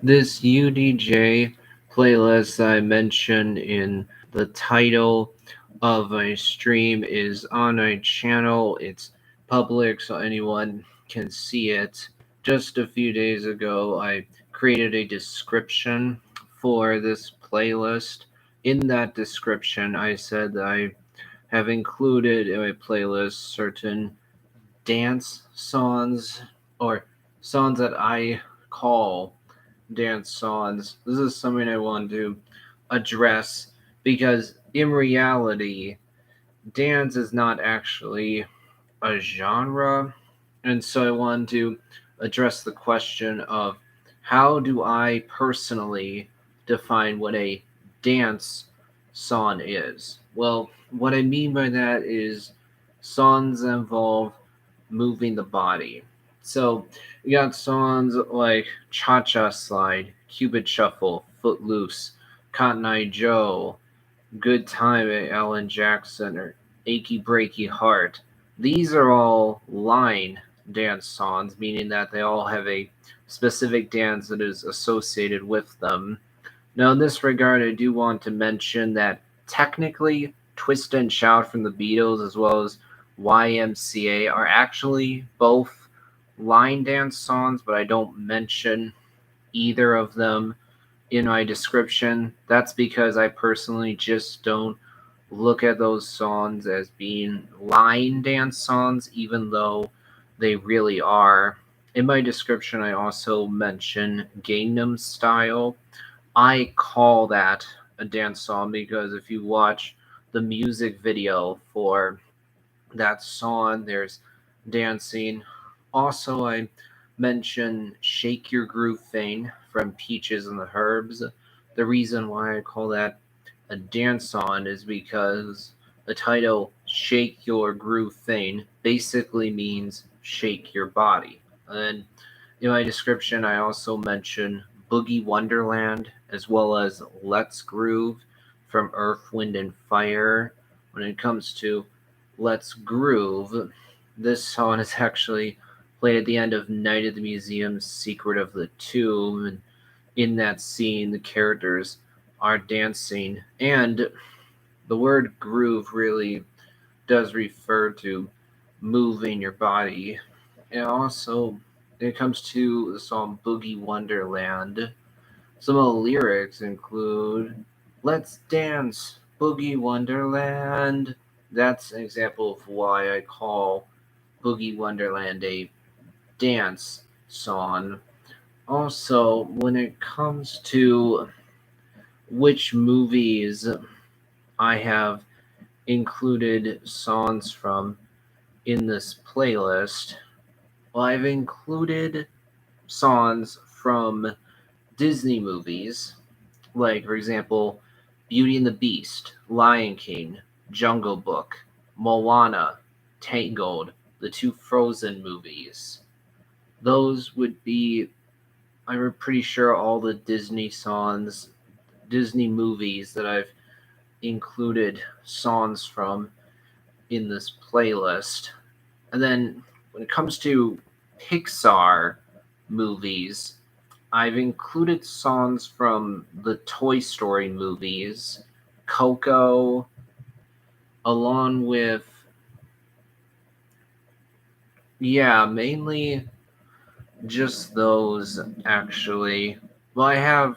This UDJ playlist I mentioned in the title of my stream is on my channel. It's public so anyone can see it. Just a few days ago, I created a description for this playlist. In that description, I said that I have included in my playlist certain dance songs or songs that I call dance songs. This is something I want to address because in reality, dance is not actually a genre. And so I want to address the question of how do I personally define what a dance song is? Well, what I mean by that is songs that involve moving the body. So you got songs like Cha Cha Slide, Cupid Shuffle, Footloose, Cotton Eye Joe, Good Time at Alan Jackson, or Achy Breaky Heart. These are all line dance songs, meaning that they all have a specific dance that is associated with them. Now, in this regard, I do want to mention that technically, Twist and Shout from the Beatles as well as YMCA are actually both line dance songs, but I don't mention either of them in my description. That's because I personally just don't look at those songs as being line dance songs, even though they really are. In my description, I also mention Gangnam Style. I call that a dance song because if you watch the music video for that song, there's dancing. Also, I mentioned Shake Your Groove Thing from Peaches and the Herbs. The reason why I call that a dance song is because the title Shake Your Groove Thing basically means shake your body. And in my description, I also mention Boogie Wonderland as well as Let's Groove from Earth, Wind, and Fire. When it comes to Let's Groove, this song is actually played at the end of Night at the Museum Secret of the Tomb. And in that scene, the characters are dancing. And the word groove really does refer to moving your body. And also, when it comes to the song Boogie Wonderland, some of the lyrics include Let's dance, Boogie Wonderland. That's an example of why I call Boogie Wonderland a dance song. Also, when it comes to which movies I have included songs from in this playlist, well, I've included songs from Disney movies, like, for example, Beauty and the Beast, Lion King, Jungle Book, Moana, Tangled, the two Frozen movies. Those would be, I'm pretty sure, all the Disney songs, Disney movies that I've included songs from in this playlist. And then when it comes to Pixar movies, I've included songs from the Toy Story movies, Coco, along with, yeah, mainly just those actually. Well,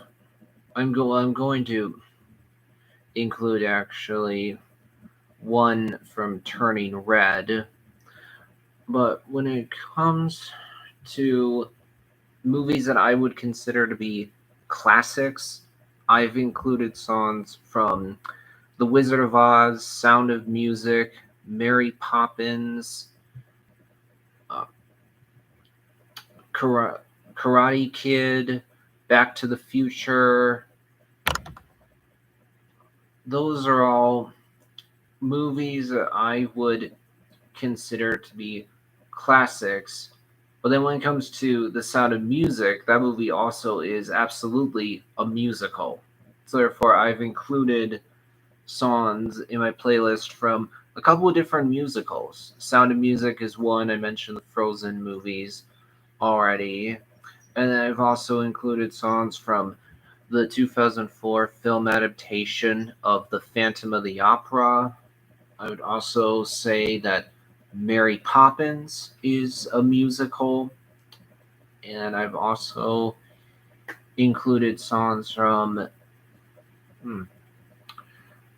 I'm going to include actually one from Turning Red. But when it comes to movies that I would consider to be classics, I've included songs from The Wizard of Oz, Sound of Music, Mary Poppins, uh, Karate Kid, Back to the Future. Those are all movies that I would consider to be classics. But then when it comes to The Sound of Music, that movie also is absolutely a musical. So therefore, I've included songs in my playlist from a couple of different musicals. Sound of Music is one. I mentioned the Frozen movies already. And then I've also included songs from the 2004 film adaptation of The Phantom of the Opera. I would also say that Mary Poppins is a musical. And I've also included songs from.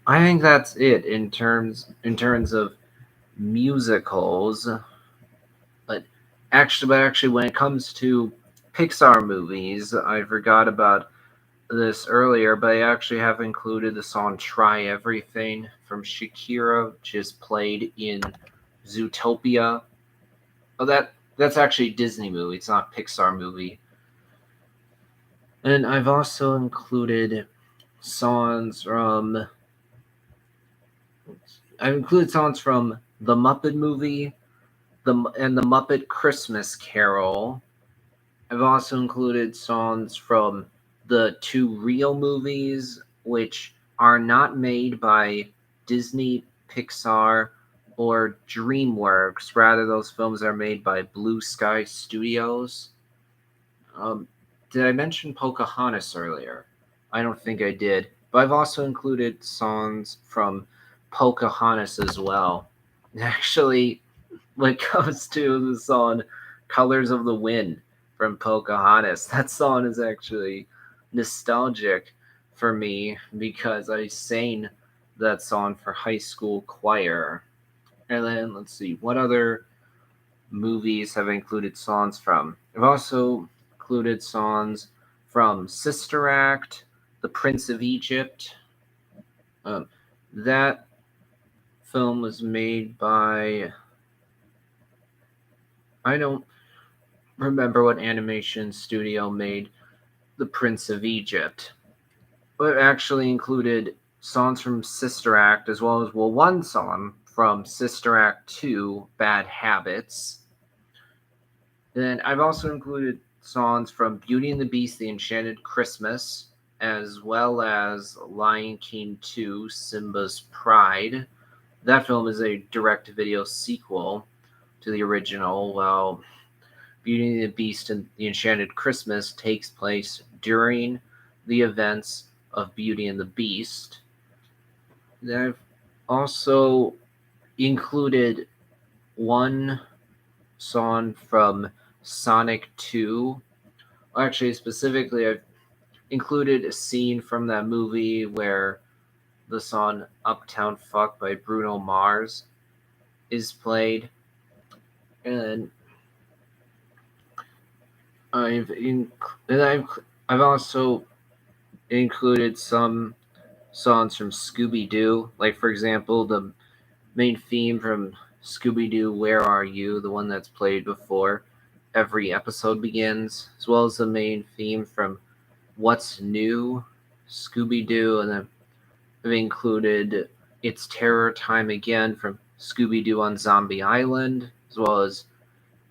I think that's it in terms of musicals. But actually, when it comes to Pixar movies, I forgot about this earlier, but I actually have included the song "Try Everything" from Shakira, which is played in Zootopia. Oh, that's actually a Disney movie. It's not a Pixar movie. And I've also included songs from. I've included songs from the Muppet movie, the Muppet Christmas Carol. I've also included songs from the two real movies, which are not made by Disney, Pixar, or DreamWorks. Rather, those films are made by Blue Sky Studios. Did I mention Pocahontas earlier? I don't think I did. But I've also included songs from Pocahontas as well. Actually, when it comes to the song Colors of the Wind from Pocahontas, that song is actually nostalgic for me because I sang that song for high school choir. And then let's see, what other movies have included songs from? I've also included songs from Sister Act, The Prince of Egypt. Um, that film was made by. I don't remember what animation studio made The Prince of Egypt. But it actually included songs from Sister Act as well as, well, one song from Sister Act 2, Bad Habits. Then I've also included songs from Beauty and the Beast, The Enchanted Christmas, as well as Lion King 2, Simba's Pride. That film is a direct-to-video sequel to the original, while Beauty and the Beast and the Enchanted Christmas takes place during the events of Beauty and the Beast. Then I've also included one song from Sonic 2. Actually, specifically, I've included a scene from that movie where the song Uptown Fuck by Bruno Mars is played. And I've also included some songs from Scooby-Doo, like for example the main theme from Scooby-Doo Where Are You, the one that's played before every episode begins, as well as the main theme from What's New, Scooby-Doo, and then I've included It's Terror Time Again from Scooby-Doo on Zombie Island, as well as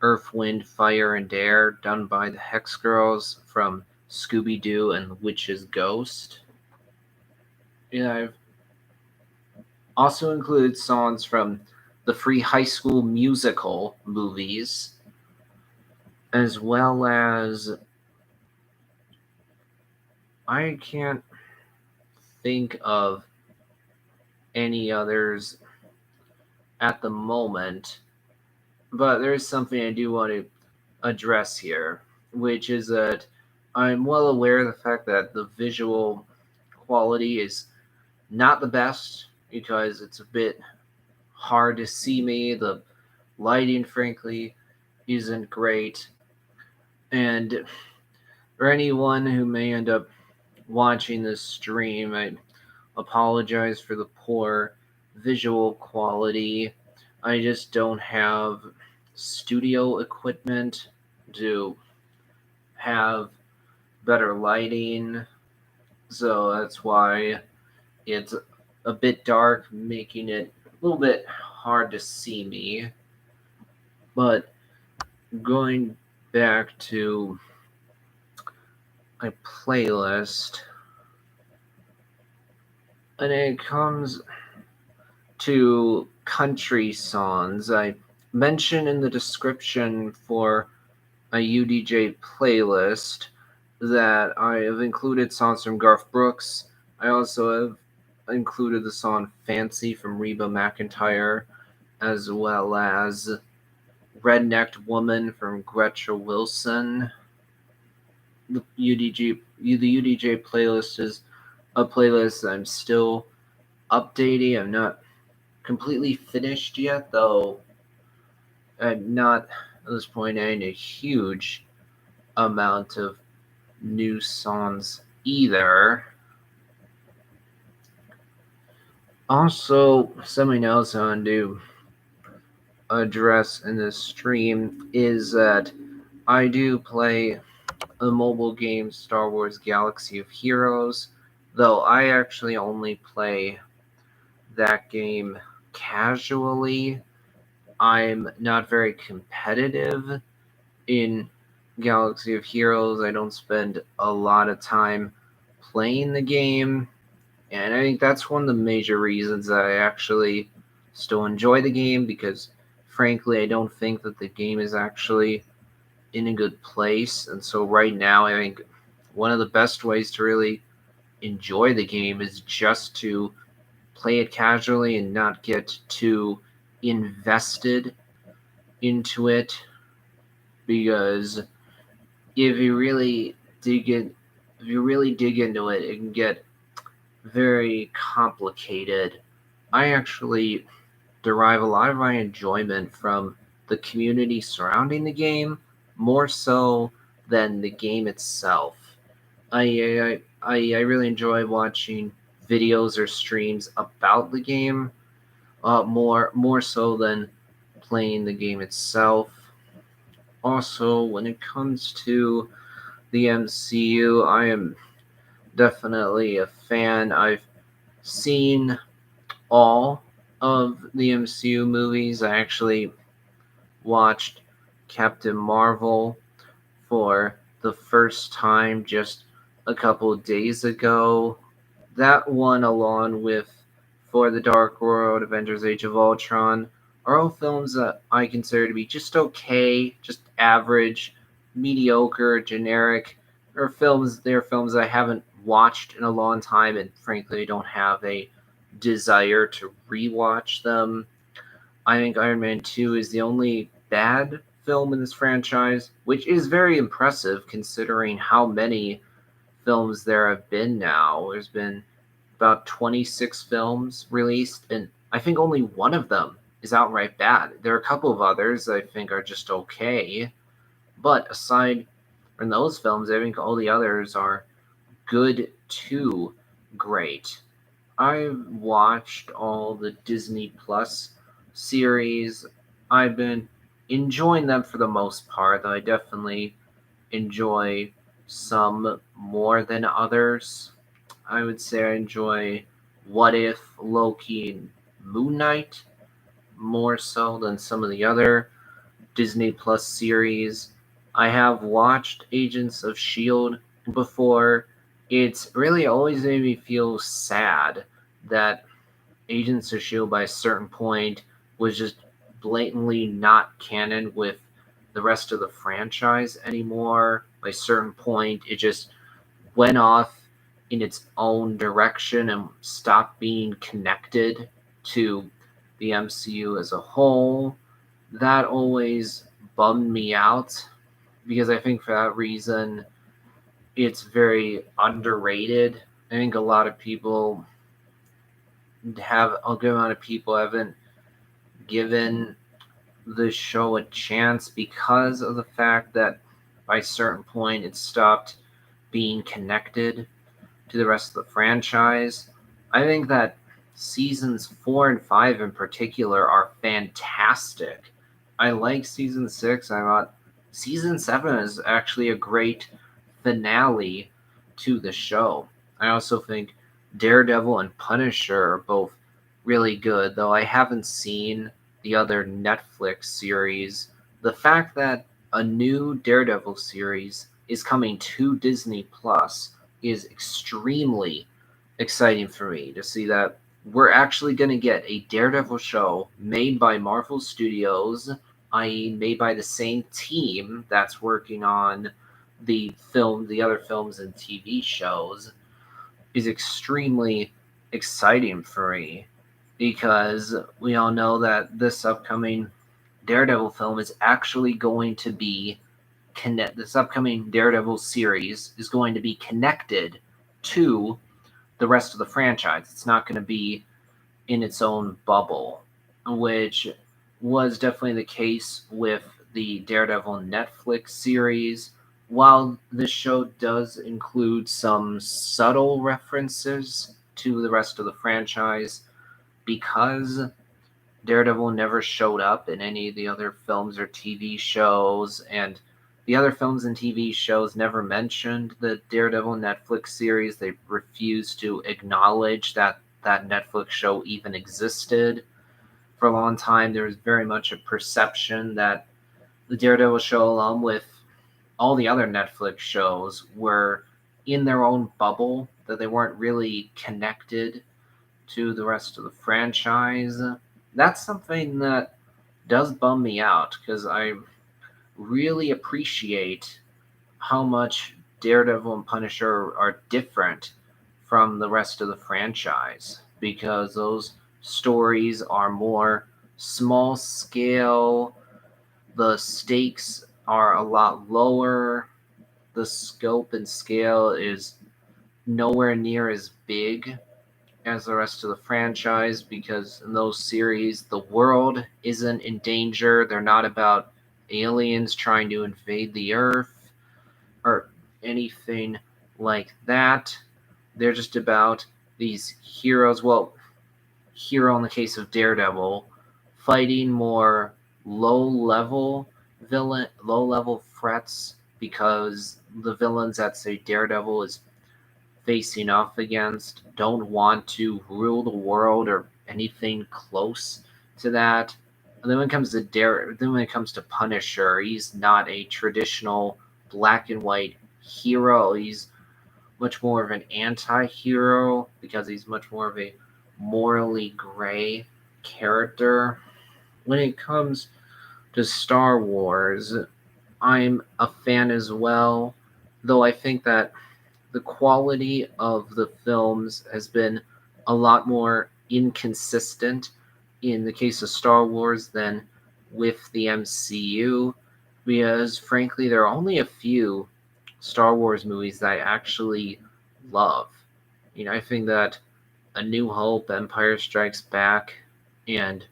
Earth, Wind, Fire, and Air, done by the Hex Girls from Scooby-Doo and the Witch's Ghost. Yeah, I've also included songs from the Free High School Musical movies, as well as I can't think of any others at the moment, but there is something I do want to address here, which is that I'm well aware of the fact that the visual quality is not the best because it's a bit hard to see me. The lighting, frankly, isn't great. And for anyone who may end up watching this stream, I apologize for the poor visual quality. I just don't have studio equipment to have better lighting, so that's why it's a bit dark, making it a little bit hard to see me. But going back to my playlist, and it comes to country songs, I mentioned in the description for a UDJ playlist that I have included songs from Garth Brooks. I also have included the song Fancy from Reba McEntire, as well as Rednecked Woman from Gretchen Wilson. The UDJ playlist is a playlist I'm still updating. I'm not completely finished yet, though I'm not at this point adding a huge amount of new songs either. Also, something else I want to address in this stream is that I do play the mobile game Star Wars Galaxy of Heroes, though I actually only play that game casually. I'm not very competitive in Galaxy of Heroes. I don't spend a lot of time playing the game, and I think that's one of the major reasons that I actually still enjoy the game, because frankly, I don't think that the game is actually in a good place. And so right now, I think one of the best ways to really enjoy the game is just to play it casually and not get too invested into it, because if you really dig in if you really dig into it, it can get very complicated. I actually derive a lot of my enjoyment from the community surrounding the game, more so than the game itself. I really enjoy watching videos or streams about the game, more so than playing the game itself. Also, when it comes to the MCU, I am definitely a fan. I've seen all of the MCU movies. I actually watched Captain Marvel for the first time just a couple of days ago. That one, along with For the Dark World, Avengers Age of Ultron, are all films that I consider to be just okay, just average, mediocre, generic. They're films I haven't watched in a long time, and frankly, I don't have a desire to rewatch them. I think Iron Man 2 is the only bad film in this franchise, which is very impressive considering how many films there have been now. There's been about 26 films released, and I think only one of them is outright bad. There are a couple of others I think are just okay, but aside from those films, I think all the others are good to great. I've watched all the Disney Plus series. I've been enjoying them for the most part, though I definitely enjoy some more than others. I would say I enjoy What If, Loki, and Moon Knight more so than some of the other Disney Plus series. I have watched Agents of S.H.I.E.L.D. before. It's really always made me feel sad that Agents of S.H.I.E.L.D. by a certain point was just blatantly not canon with the rest of the franchise anymore. By a certain point, it just went off in its own direction and stopped being connected to the MCU as a whole. That always bummed me out, because I think for that reason it's very underrated. I think a good amount of people haven't given the show a chance because of the fact that by a certain point it stopped being connected to the rest of the franchise. I think that seasons 4 and 5 in particular are fantastic. I like season 6. I thought season 7 is actually a great finale to the show. I also think Daredevil and Punisher are both really good, though I haven't seen the other Netflix series. The fact that a new Daredevil series is coming to Disney Plus is extremely exciting for me to see that we're actually going to get a Daredevil show made by Marvel Studios. i.e., made by the same team that's working on the other films and TV shows, is extremely exciting for me, because we all know that this upcoming Daredevil film is actually going to be this upcoming Daredevil series is going to be connected to the rest of the franchise. It's not going to be in its own bubble, which was definitely the case with the Daredevil Netflix series. While this show does include some subtle references to the rest of the franchise, because Daredevil never showed up in any of the other films or TV shows, and the other films and TV shows never mentioned the Daredevil Netflix series. They refused to acknowledge that that Netflix show even existed. For a long time, there was very much a perception that the Daredevil show, along with all the other Netflix shows, were in their own bubble, that they weren't really connected to the rest of the franchise. That's something that does bum me out, because I really appreciate how much Daredevil and Punisher are different from the rest of the franchise, because those stories are more small scale, the stakes are a lot lower, the scope and scale is nowhere near as big as the rest of the franchise, because in those series the world isn't in danger. They're not about aliens trying to invade the earth or anything like that. They're just about these heroes, well, hero in the case of Daredevil, fighting more low level threats, because the villains that, say, Daredevil is facing off against don't want to rule the world or anything close to that. And then when it comes to Punisher, he's not a traditional black and white hero. He's much more of an anti-hero, because he's much more of a morally gray character. When it comes to Star Wars, I'm a fan as well, though I think that the quality of the films has been a lot more inconsistent in the case of Star Wars than with the MCU, because frankly, there are only a few Star Wars movies that I actually love. I think that A New Hope, Empire Strikes Back, and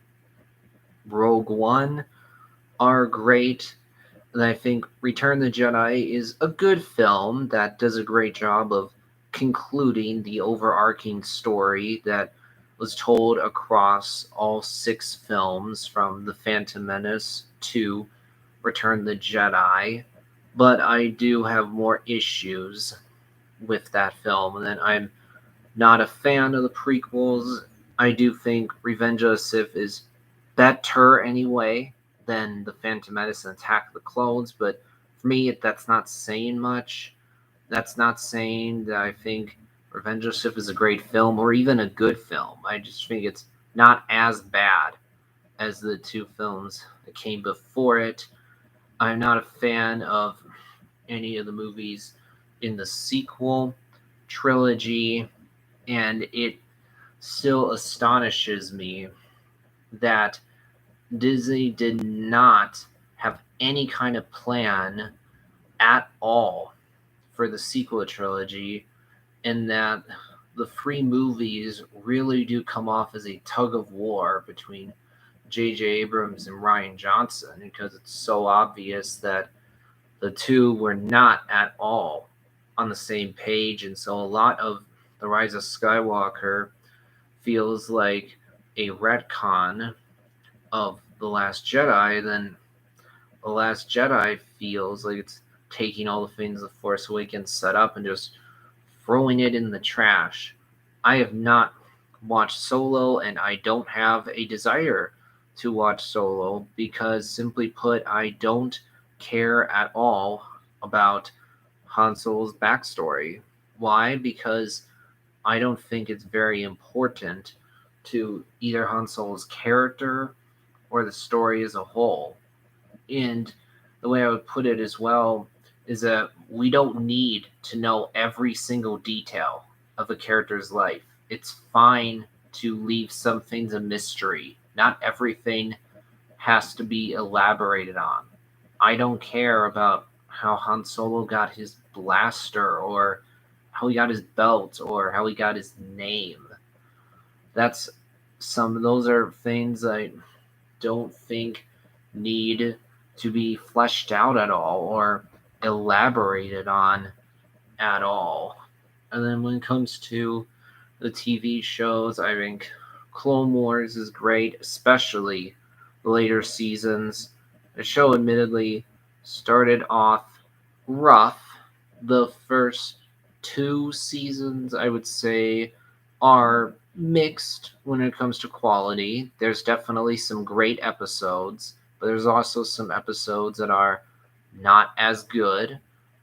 Rogue One are great. And I think Return of the Jedi is a good film that does a great job of concluding the overarching story that was told across all 6 films, from The Phantom Menace to Return of the Jedi. But I do have more issues with that film, and then I'm not a fan of the prequels. I do think Revenge of the Sith is better anyway than The Phantom Menace and Attack of the Clones, but for me, that's not saying much. That's not saying that I think Revenge of the Sith is a great film or even a good film. I just think it's not as bad as the 2 films that came before it. I'm not a fan of any of the movies in the sequel trilogy, and it still astonishes me that Disney did not have any kind of plan at all for the sequel trilogy, and that the 3 movies really do come off as a tug of war between J.J. Abrams and Rian Johnson, because it's so obvious that the 2 were not at all on the same page, and so a lot of The Rise of Skywalker feels like a retcon of The Last Jedi. Then The Last Jedi feels like it's taking all the things The Force Awakens set up and just throwing it in the trash. I have not watched Solo, and I don't have a desire to watch Solo, because, simply put, I don't care at all about Han Solo's backstory. Why? Because I don't think it's very important to either Han Solo's character or the story as a whole. And the way I would put it as well is that we don't need to know every single detail of a character's life. It's fine to leave some things a mystery. Not everything has to be elaborated on. I don't care about how Han Solo got his blaster or how he got his belt or how he got his name. That's those are things I don't think need to be fleshed out at all or elaborated on at all. And then when it comes to the TV shows, I think Clone Wars is great, especially the later seasons. The show admittedly started off rough. The first two seasons, I would say, are mixed when it comes to quality. There's definitely some great episodes, but there's also some episodes that are not as good.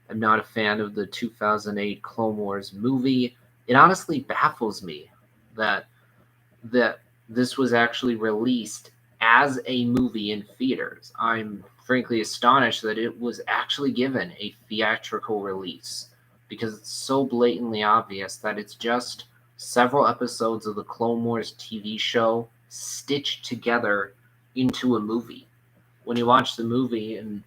I'm not a fan of the 2008 Clone Wars movie. It honestly baffles me that that this was actually released as a movie in theaters. I'm frankly astonished that it was actually given a theatrical release because it's so blatantly obvious that it's just several episodes of the Clone Wars TV show stitched together into a movie. When you watch the movie and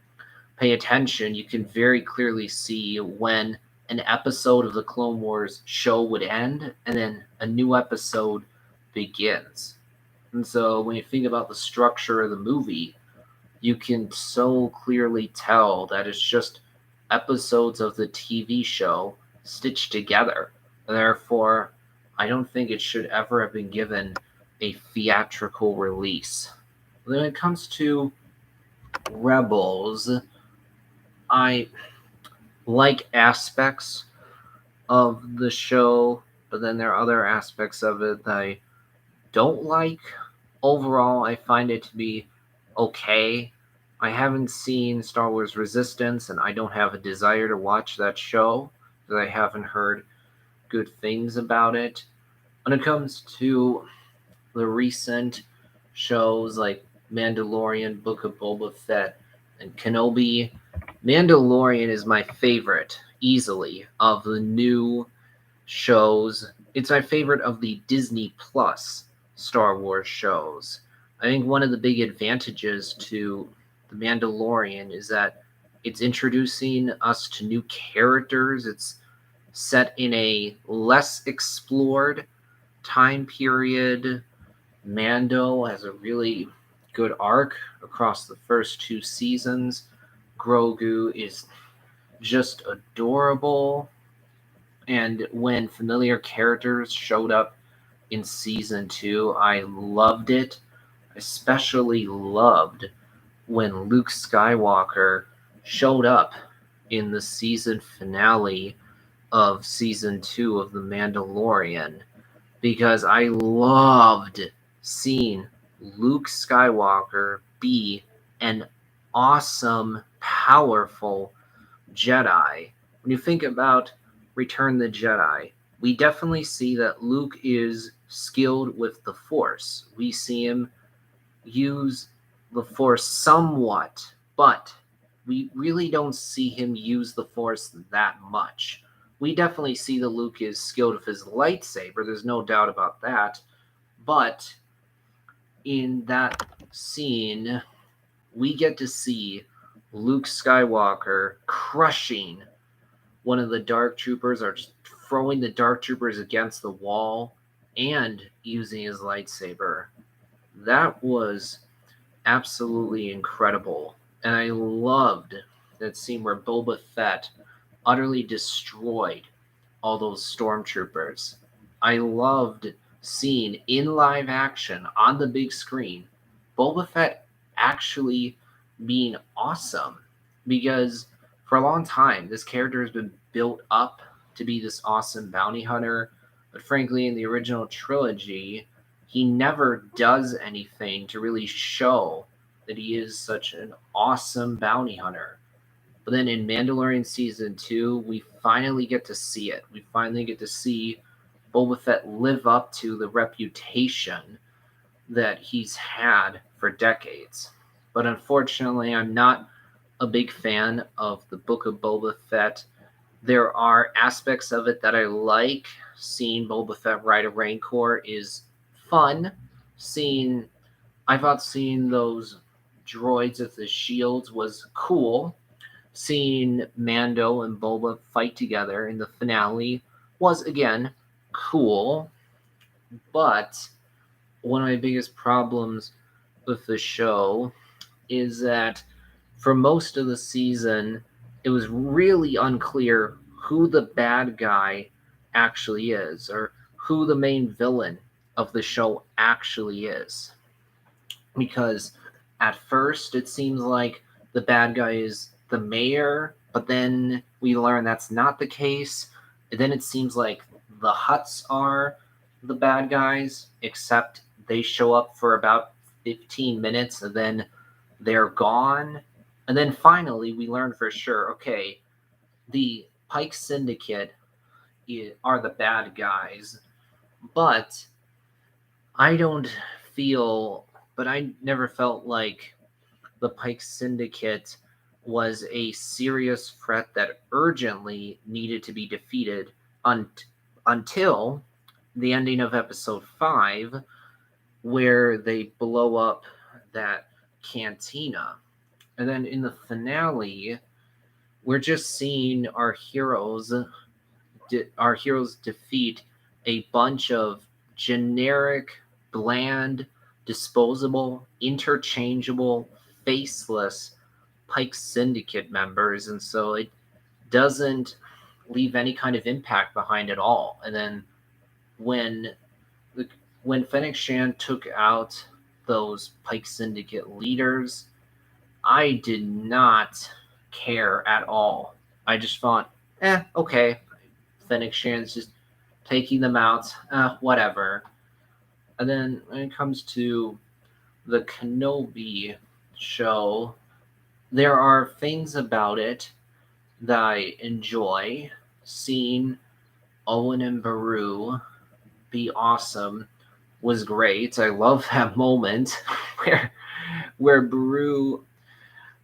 pay attention, you can very clearly see when an episode of the Clone Wars show would end and then a new episode begins. And so when you think about the structure of the movie, you can so clearly tell that it's just episodes of the TV show stitched together. Therefore, I don't think it should ever have been given a theatrical release. When it comes to Rebels, I like aspects of the show, but then there are other aspects of it that I don't like. Overall, I find it to be okay. I haven't seen Star Wars Resistance, and I don't have a desire to watch that show because I haven't heard good things about it. When it comes to the recent shows like Mandalorian, Book of Boba Fett, and Kenobi, Mandalorian is my favorite, easily, of the new shows. It's my favorite of the Disney Plus Star Wars shows. I think one of the big advantages to The Mandalorian is that it's introducing us to new characters. It's set in a less explored time period. Mando has a really good arc across the first two seasons. Grogu is just adorable. And when familiar characters showed up in season two, I loved it. Especially loved when Luke Skywalker showed up in the season finale of season two of The Mandalorian because I loved seeing Luke Skywalker be an awesome, powerful Jedi. When you think about Return the Jedi, we definitely see that Luke is skilled with the Force. We see him use the Force somewhat, but we really don't see him use the Force that much. We definitely see that Luke is skilled with his lightsaber, there's no doubt about that, but in that scene, we get to see Luke Skywalker crushing one of the Dark Troopers or just throwing the Dark Troopers against the wall and using his lightsaber. That was absolutely incredible. And I loved that scene where Boba Fett utterly destroyed all those stormtroopers. I loved seeing in live action on the big screen Boba Fett actually being awesome because for a long time this character has been built up to be this awesome bounty hunter, but frankly in the original trilogy he never does anything to really show that he is such an awesome bounty hunter. But then in Mandalorian season 2, we finally get to see it. We finally get to see Boba Fett live up to the reputation that he's had for decades. But unfortunately, I'm not a big fan of the Book of Boba Fett. There are aspects of it that I like. Seeing Boba Fett ride a Rancor is fun. I thought seeing those droids as the shields was cool. Seeing Mando and Boba fight together in the finale was again cool. But one of my biggest problems with the show is that for most of the season, it was really unclear who the bad guy actually is, or who the main villain of the show actually is. Because at first it seems like the bad guy is the mayor, but then we learn that's not the case. And then it seems like the Hutts are the bad guys, except they show up for about 15 minutes and then they're gone. And then finally we learn for sure, okay, the Pike Syndicate are the bad guys, but I don't feel, but I never felt like the Pike Syndicate was a serious threat that urgently needed to be defeated until the ending of episode 5, where they blow up that cantina. And then in the finale, we're just seeing our heroes defeat a bunch of generic, bland, disposable, interchangeable, faceless Pike Syndicate members, and so it doesn't leave any kind of impact behind at all. And then when when Fennec Shan took out those Pike Syndicate leaders, I did not care at all. I just thought, okay, Fennec Shan's just taking them out, whatever. And then when it comes to the Kenobi show, there are things about it that I enjoy. Seeing Owen and Beru be awesome was great. I love that moment where Beru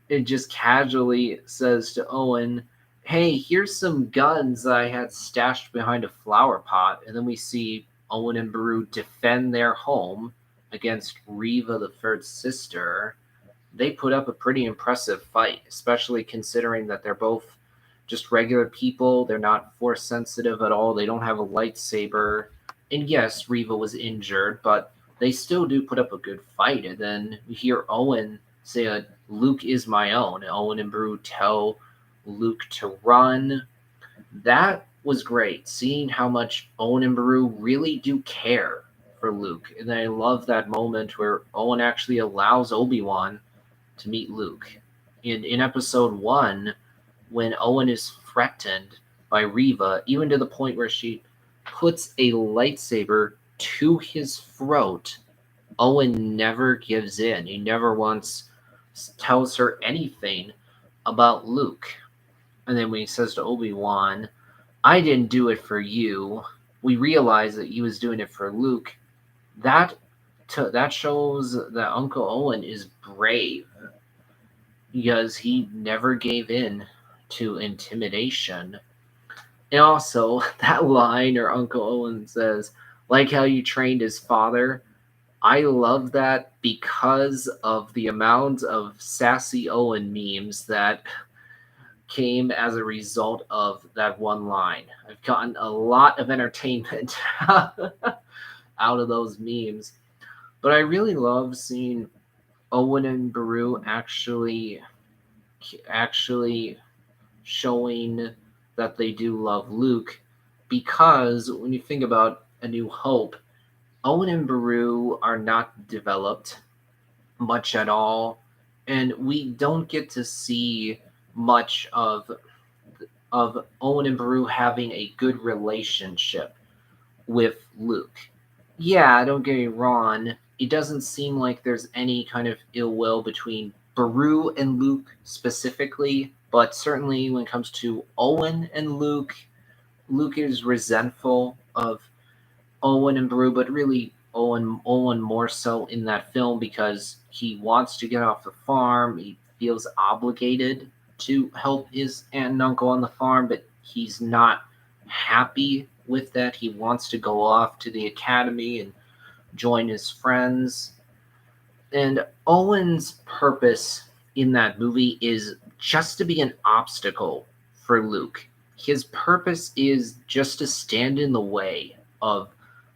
it just casually says to Owen, "Hey, here's some guns I had stashed behind a flower pot." And then we see Owen and Beru defend their home against Reva, the third sister. They put up a pretty impressive fight, especially considering that they're both just regular people. They're not force sensitive at all. They don't have a lightsaber. And yes, Reva was injured, but they still do put up a good fight. And then we hear Owen say, Luke is my own. And Owen and Beru tell Luke to run. That was great, seeing how much Owen and Beru really do care for Luke. And I love that moment where Owen actually allows Obi-Wan to meet Luke. In episode 1, when Owen is threatened by Reva, even to the point where she puts a lightsaber to his throat, Owen never gives in. He never once tells her anything about Luke. And then when he says to Obi-Wan, I didn't do it for you, we realize that he was doing it for Luke. That shows that Uncle Owen is brave, because he never gave in to intimidation. And also, that line where Uncle Owen says, like how you trained his father, I love that because of the amount of Sassy Owen memes that came as a result of that one line. I've gotten a lot of entertainment out of those memes. But I really love seeing Owen and Beru actually showing that they do love Luke, because when you think about A New Hope, Owen and Beru are not developed much at all, and we don't get to see much of Owen and Beru having a good relationship with Luke. Yeah, don't get me wrong, it doesn't seem like there's any kind of ill will between Beru and Luke specifically, but certainly when it comes to Owen and Luke, Luke is resentful of Owen and Beru, but really Owen more so in that film because he wants to get off the farm. He feels obligated to help his aunt and uncle on the farm, but he's not happy with that. He wants to go off to the academy and join his friends. And Owen's purpose in that movie is just to be an obstacle for Luke. His purpose is just to stand in the way of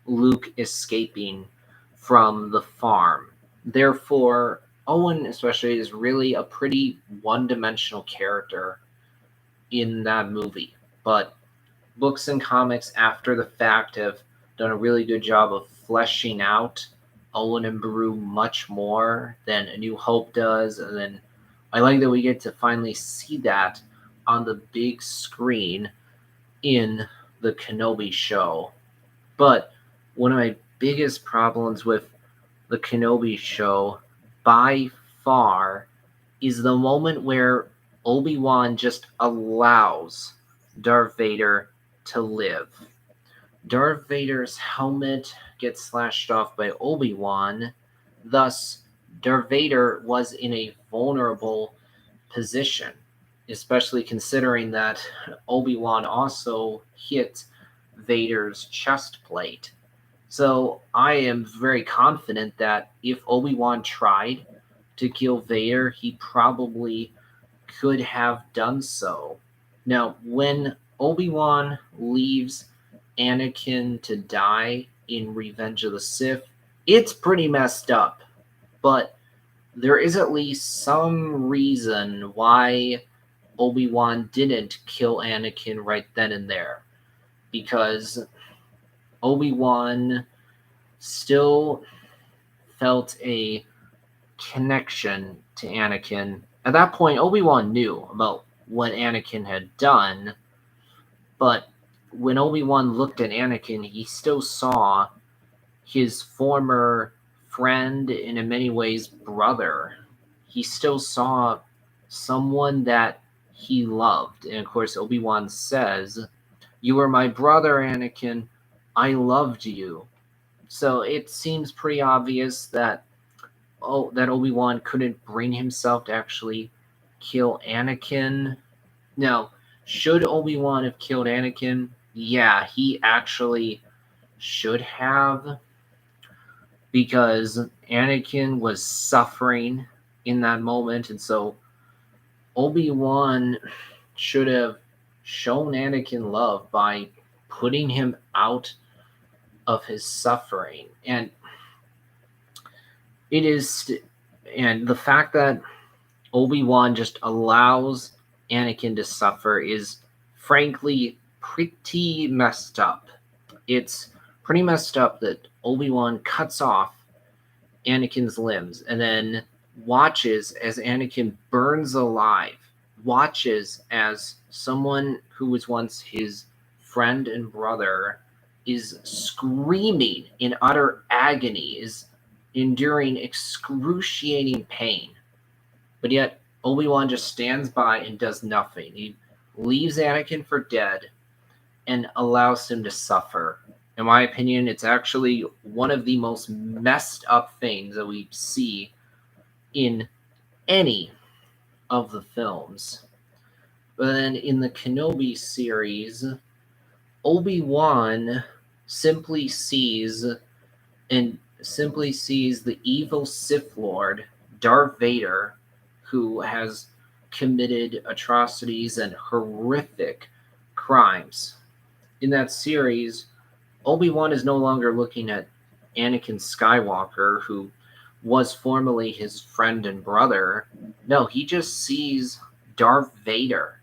Luke escaping from the farm. Therefore, Owen, especially, is really a pretty one dimensional character in that movie. But books and comics, after the fact, have done a really good job of fleshing out Owen and Beru much more than A New Hope does. And then I like that we get to finally see that on the big screen in the Kenobi show. But one of my biggest problems with the Kenobi show by far is the moment where Obi-Wan just allows Darth Vader to live. Darth Vader's helmet gets slashed off by Obi-Wan, thus Darth Vader was in a vulnerable position, especially considering that Obi-Wan also hit Vader's chest plate. So I am very confident that if Obi-Wan tried to kill Vader, he probably could have done so. Now, when Obi-Wan leaves Anakin to die in Revenge of the Sith, it's pretty messed up. But there is at least some reason why Obi-Wan didn't kill Anakin right then and there. Because Obi-Wan still felt a connection to Anakin. At that point, Obi-Wan knew about what Anakin had done, but when Obi-Wan looked at Anakin, he still saw his former friend and in many ways brother. He still saw someone that he loved. And of course, Obi-Wan says, "You were my brother, Anakin. I loved you." So it seems pretty obvious that Obi-Wan couldn't bring himself to actually kill Anakin. Now, should Obi-Wan have killed Anakin? Yeah, he actually should have, because Anakin was suffering in that moment, and so Obi-Wan should have shown Anakin love by putting him out of his suffering. And the fact that Obi-Wan just allows Anakin to suffer is frankly pretty messed up. It's pretty messed up that Obi-Wan cuts off Anakin's limbs and then watches as Anakin burns alive, watches as someone who was once his friend and brother is screaming in utter agony, is enduring excruciating pain. But yet, Obi-Wan just stands by and does nothing. He leaves Anakin for dead and allows him to suffer. In my opinion, it's actually one of the most messed up things that we see in any of the films. But then in the Kenobi series, Obi-Wan simply sees the evil Sith Lord, Darth Vader, who has committed atrocities and horrific crimes. In that series, Obi-Wan is no longer looking at Anakin Skywalker, who was formerly his friend and brother. No, he just sees Darth Vader,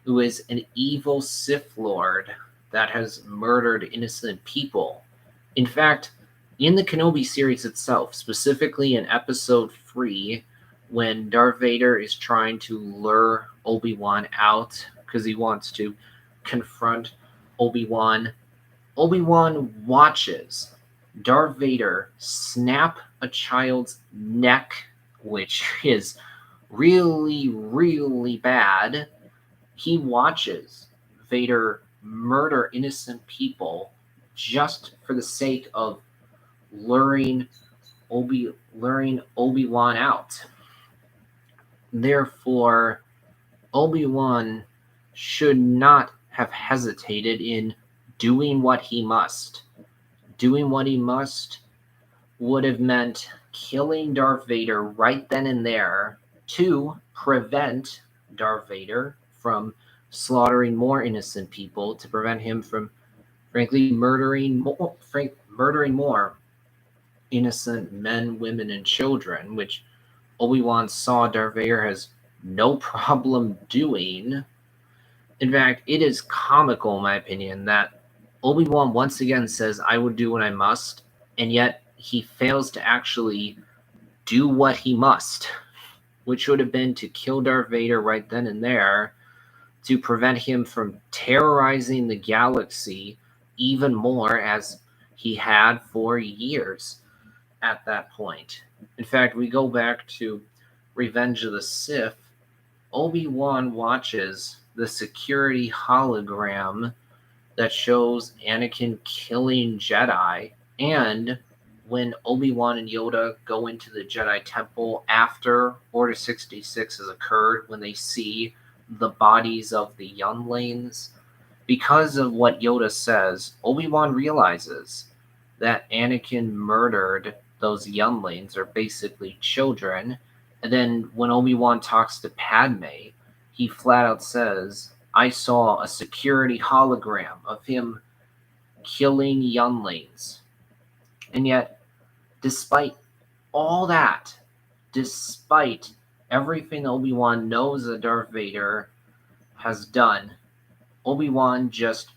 who is an evil Sith Lord that has murdered innocent people. In fact, in the Kenobi series itself, specifically in Episode 3, when Darth Vader is trying to lure Obi-Wan out because he wants to confront Obi-Wan, Obi-Wan watches Darth Vader snap a child's neck, which is really, really bad. He watches Vader murder innocent people just for the sake of luring Obi-Wan out. Therefore, Obi-Wan should not have hesitated in doing what he must. Doing what he must would have meant killing Darth Vader right then and there to prevent Darth Vader from slaughtering more innocent people, to prevent him from, frankly, murdering more innocent men, women, and children, which Obi-Wan saw Darth Vader has no problem doing. In fact, it is comical, in my opinion, that Obi-Wan once again says, I will do what I must, and yet he fails to actually do what he must, which would have been to kill Darth Vader right then and there, to prevent him from terrorizing the galaxy even more as he had for years at that point. In fact, we go back to Revenge of the Sith. Obi-Wan watches the security hologram that shows Anakin killing Jedi, and when Obi-Wan and Yoda go into the Jedi Temple after Order 66 has occurred, when they see the bodies of the younglings, because of what Yoda says, Obi-Wan realizes that Anakin murdered those younglings, or basically children. And then when Obi-Wan talks to Padme, he flat out says, I saw a security hologram of him killing younglings. And yet, despite all that, despite everything Obi-Wan knows that Darth Vader has done, Obi-Wan just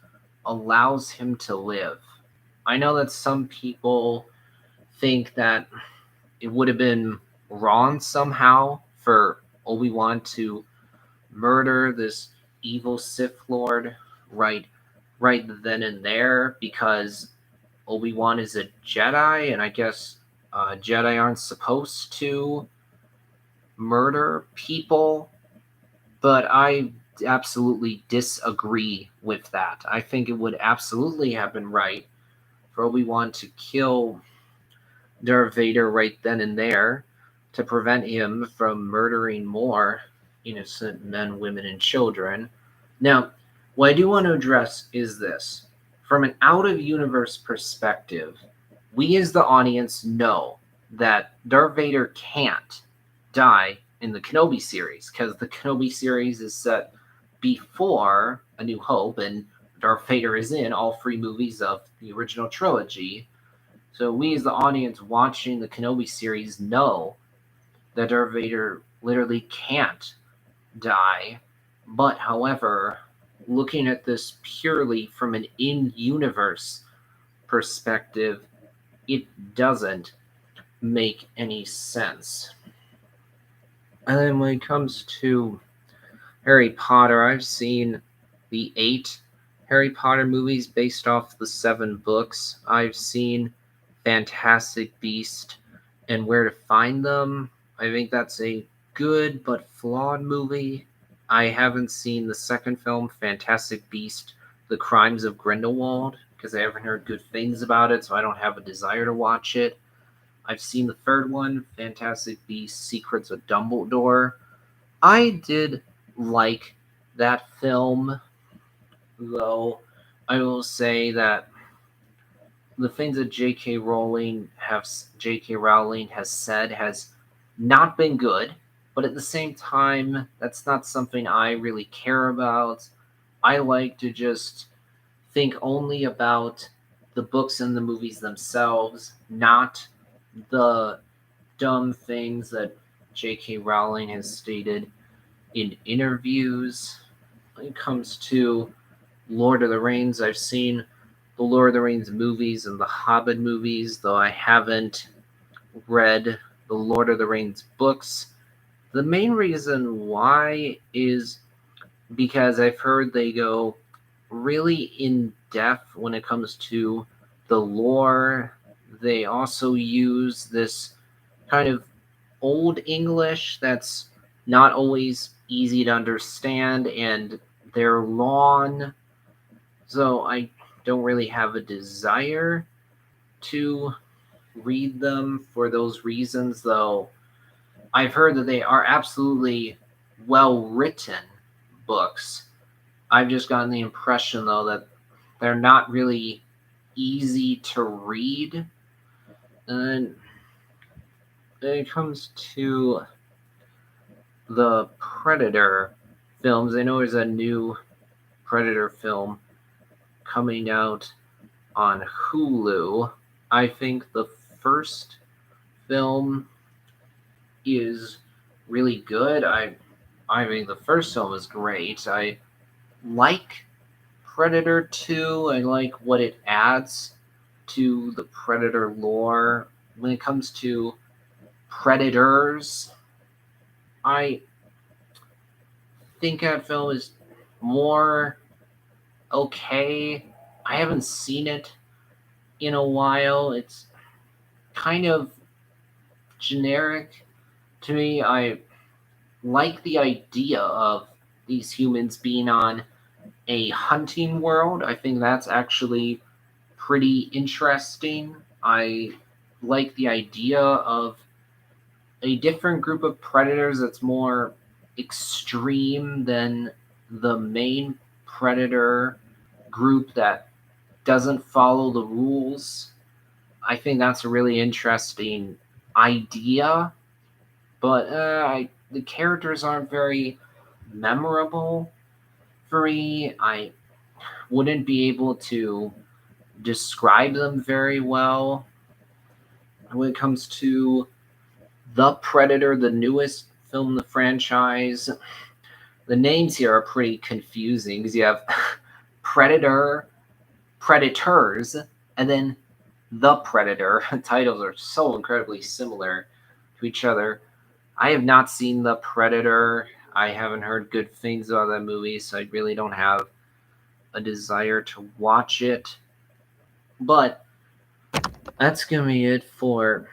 allows him to live. I know that some people think that it would have been wrong somehow for Obi-Wan to murder this evil Sith Lord right then and there, because Obi-Wan is a Jedi, and I guess Jedi aren't supposed to murder people, but I absolutely disagree with that. I think it would absolutely have been right for Obi-Wan to kill Darth Vader right then and there to prevent him from murdering more innocent men, women, and children. Now, what I do want to address is this. From an out-of-universe perspective, we as the audience know that Darth Vader can't die in the Kenobi series, because the Kenobi series is set before A New Hope, and Darth Vader is in all three movies of the original trilogy. So we as the audience watching the Kenobi series know that Darth Vader literally can't die. But however, looking at this purely from an in-universe perspective, it doesn't make any sense. And then when it comes to Harry Potter, I've seen the 8 Harry Potter movies based off the 7 books. I've seen Fantastic Beast and Where to Find Them. I think that's a good but flawed movie. I haven't seen the second film, Fantastic Beast, The Crimes of Grindelwald, because I haven't heard good things about it, so I don't have a desire to watch it. I've seen the third one, Fantastic Beasts: Secrets of Dumbledore. I did like that film, though I will say that the things that J.K. Rowling has said has not been good, but at the same time, that's not something I really care about. I like to just think only about the books and the movies themselves, not the dumb things that J.K. Rowling has stated in interviews. When it comes to Lord of the Rings, I've seen the Lord of the Rings movies and the Hobbit movies, though I haven't read the Lord of the Rings books. The main reason why is because I've heard they go really in depth when it comes to the lore. They also use this kind of old English that's not always easy to understand, and they're long, so I don't really have a desire to read them for those reasons, though I've heard that they are absolutely well written books. I've just gotten the impression, though, that they're not really easy to read. And when it comes to the Predator films, I know there's a new Predator film coming out on Hulu. I think the first film is really good. I mean, the first film is great. I like Predator 2. I like what it adds to the Predator lore. When it comes to Predators, I think that film is more okay. I haven't seen it in a while. It's kind of generic to me. I like the idea of these humans being on a hunting world. I think that's actually pretty interesting. I like the idea of a different group of predators that's more extreme than the main predator group that doesn't follow the rules. I think that's a really interesting idea, but the characters aren't very memorable for me. I wouldn't be able to describe them very well. When it comes to The Predator, the newest film in the franchise, the names here are pretty confusing because you have Predator, Predators, and then The Predator. Titles are so incredibly similar to each other. I have not seen The Predator. I haven't heard good things about that movie, so I really don't have a desire to watch it. But that's going to be it for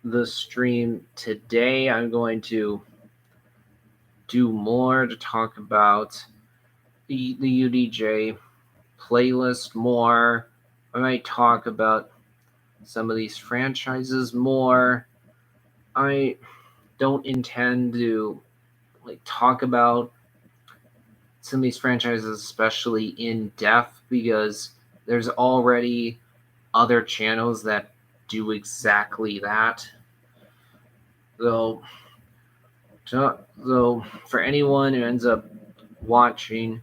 the stream today. I'm going to do more to talk about the UDJ playlist more. I might talk about some of these franchises more. I don't intend to talk about some of these franchises especially in depth because there's already other channels that do exactly that. So for anyone who ends up watching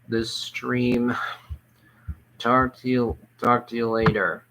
this stream, talk to you later.